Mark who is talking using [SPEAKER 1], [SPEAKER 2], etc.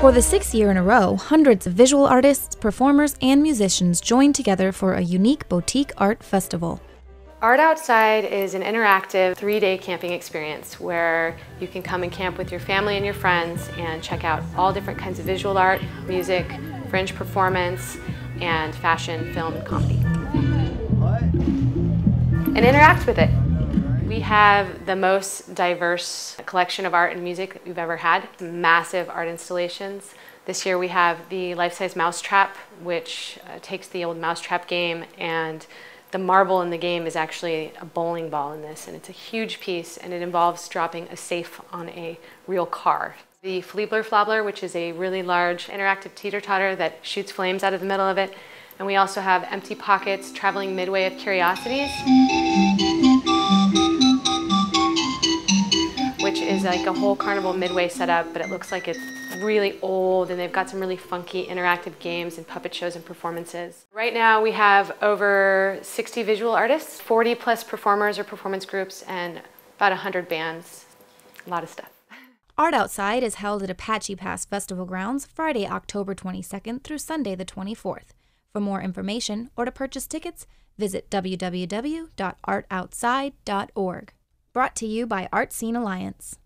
[SPEAKER 1] For the 6th year in a row, hundreds of visual artists, performers, and musicians joined together for a unique boutique art festival.
[SPEAKER 2] Art Outside is an interactive 3-day camping experience where you can come and camp with your family and your friends and check out all different kinds of visual art, music, fringe performance, and fashion, film, and comedy. And interact with it. We have the most diverse collection of art and music that we've ever had. Massive art installations. This year we have the life-size mousetrap, which takes the old mousetrap game, and the marble in the game is actually a bowling ball in this, and it's a huge piece, and it involves dropping a safe on a real car. The Fleebler Flobler, which is a really large interactive teeter-totter that shoots flames out of the middle of it. And we also have Empty Pockets, Traveling Midway of Curiosities, which is like a whole Carnival Midway setup, but it looks like it's really old, and they've got some really funky interactive games and puppet shows and performances. Right now we have over 60 visual artists, 40 plus performers or performance groups, and about 100 bands. A lot of stuff.
[SPEAKER 1] Art Outside is held at Apache Pass Festival grounds Friday, October 22nd through Sunday the 24th. For more information or to purchase tickets, visit www.artoutside.org. Brought to you by Art Scene Alliance.